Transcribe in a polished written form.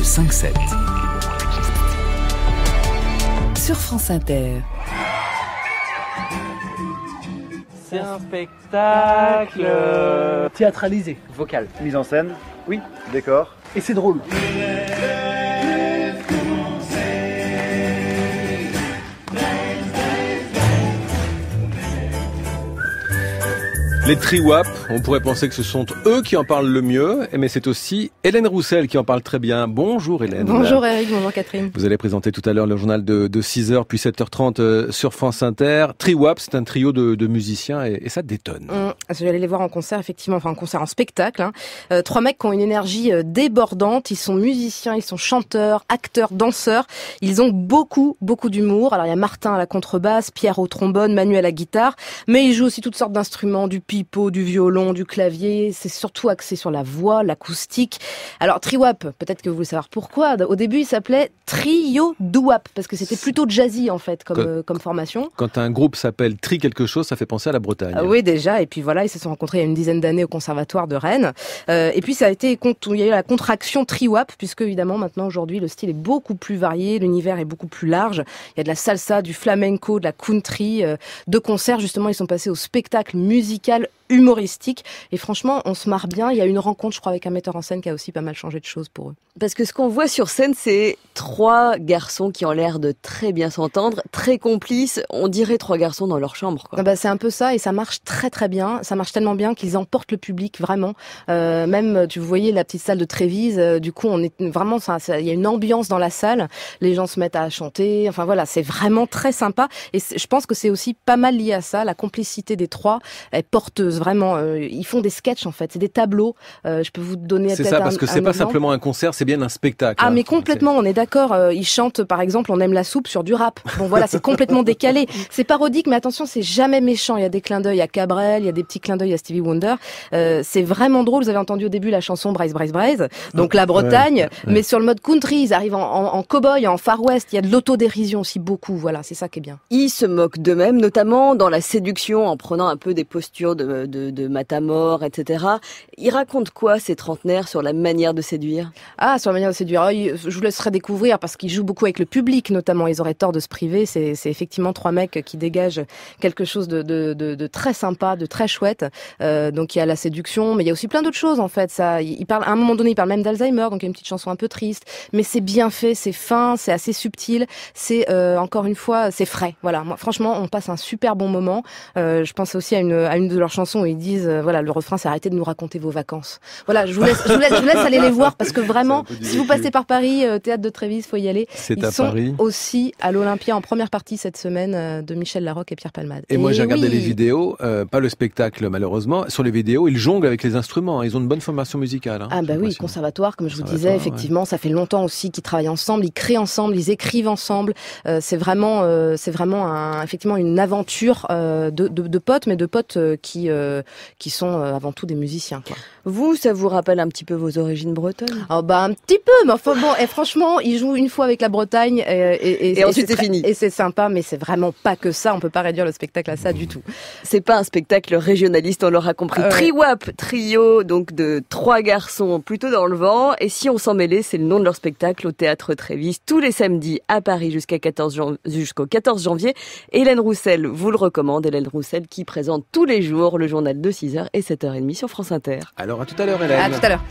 5-7. Sur France Inter. C'est un spectacle théâtralisé, vocal. Mise en scène, oui, décor. et c'est drôle. Les Triwap, on pourrait penser que ce sont eux qui en parlent le mieux, mais c'est aussi Hélène Roussel qui en parle très bien. Bonjour Hélène. Bonjour Eric, bonjour Catherine. Vous allez présenter tout à l'heure le journal de 6h puis 7h30 sur France Inter. Triwap, c'est un trio de musiciens et ça détonne. Je vais aller les voir en concert, effectivement, enfin en concert, en spectacle. Trois mecs qui ont une énergie débordante, ils sont musiciens, ils sont chanteurs, acteurs, danseurs. Ils ont beaucoup d'humour. Alors il y a Martin à la contrebasse, Pierre au trombone, Manu à la guitare, mais ils jouent aussi toutes sortes d'instruments, du pipeau, du violon, du clavier. C'est surtout axé sur la voix, l'acoustique. Alors Triwap, peut-être que vous voulez savoir pourquoi. Au début, il s'appelait Trio Doo-Wap parce que c'était plutôt jazzy en fait comme formation. Quand un groupe s'appelle Tri quelque chose, ça fait penser à la Bretagne. Oui, déjà. Et puis voilà, ils se sont rencontrés il y a une dizaine d'années au Conservatoire de Rennes. Et puis ça a été, il y a eu la contraction Triwap puisque évidemment maintenant aujourd'hui le style est beaucoup plus varié, l'univers est beaucoup plus large. Il y a de la salsa, du flamenco, de la country, de concerts justement. Ils sont passés au spectacle musical humoristique et franchement on se marre bien. Il y a une rencontre je crois avec un metteur en scène qui a aussi pas mal changé de choses pour eux. Parce que ce qu'on voit sur scène, c'est trois garçons qui ont l'air de très bien s'entendre, très complices. On dirait trois garçons dans leur chambre, quoi. C'est un peu ça et ça marche très bien. Ça marche tellement bien qu'ils emportent le public vraiment. Même tu voyais la petite salle de Trévise. Du coup on est vraiment, il y a une ambiance dans la salle. Les gens se mettent à chanter. Enfin voilà, c'est vraiment très sympa. Et je pense que c'est aussi pas mal lié à ça. La complicité des trois est porteuse vraiment. Ils font des sketchs en fait. C'est des tableaux. Je peux vous donner. C'est ça parce que c'est pas simplement un concert. C'est bien un spectacle. Ah mais complètement, on est d'accord. Ils chantent par exemple On aime la soupe sur du rap. Bon voilà, c'est complètement décalé. C'est parodique mais attention, c'est jamais méchant. Il y a des clins d'œil à Cabrel, il y a des petits clins d'œil à Stevie Wonder. C'est vraiment drôle. Vous avez entendu au début la chanson Braise. Donc la Bretagne, mais sur le mode country, ils arrivent en cow-boy, en Far West. Il y a de l'autodérision aussi beaucoup. Voilà, c'est ça qui est bien. Ils se moquent d'eux-mêmes, notamment dans la séduction, en prenant un peu des postures de matamor, etc. Ils racontent quoi ces trentenaires sur la manière de séduire? Ah, sur la manière de séduire, je vous laisserai découvrir parce qu'ils jouent beaucoup avec le public, notamment. Ils auraient tort de se priver. C'est effectivement trois mecs qui dégagent quelque chose de très sympa, de très chouette. Donc il y a la séduction, mais il y a aussi plein d'autres choses en fait. À un moment donné, ils parlent même d'Alzheimer, donc il y a une petite chanson un peu triste, mais c'est bien fait, c'est fin, c'est assez subtil, c'est encore une fois, c'est frais. Voilà, moi, franchement, on passe un super bon moment. Je pense aussi à une de leurs chansons où ils disent, voilà, le refrain, c'est arrêtez de nous raconter vos vacances. Voilà, je vous laisse aller les voir parce que vraiment, si vous passez par Paris, théâtre de Trévise, faut y aller. Ils sont Paris. Aussi à l'Olympia en première partie cette semaine de Michel Larocque et Pierre Palmade. Et moi j'ai regardé les vidéos, pas le spectacle malheureusement. Sur les vidéos, ils jonglent avec les instruments. Ils ont une bonne formation musicale. Ah bah oui, conservatoire, comme je vous disais, effectivement, ouais. Ça fait longtemps aussi qu'ils travaillent ensemble, ils créent ensemble, ils écrivent ensemble. C'est vraiment effectivement une aventure de potes, mais de potes qui sont avant tout des musiciens, quoi. Vous, ça vous rappelle un petit peu vos origines bretonnes? Oh bah un petit peu, mais enfin bon, et franchement, ils jouent une fois avec la Bretagne et ensuite c'est fini. Et c'est sympa, mais c'est vraiment pas que ça. On peut pas réduire le spectacle à ça du tout. C'est pas un spectacle régionaliste, on l'aura compris. Triwap, trio, donc de trois garçons plutôt dans le vent. Et si on s'en mêlait, c'est le nom de leur spectacle au Théâtre Trévise tous les samedis à Paris jusqu'au 14 janvier. Hélène Roussel vous le recommande. Hélène Roussel qui présente tous les jours le journal de 6h et 7h30 sur France Inter. Alors à tout à l'heure Hélène. À tout à l'heure.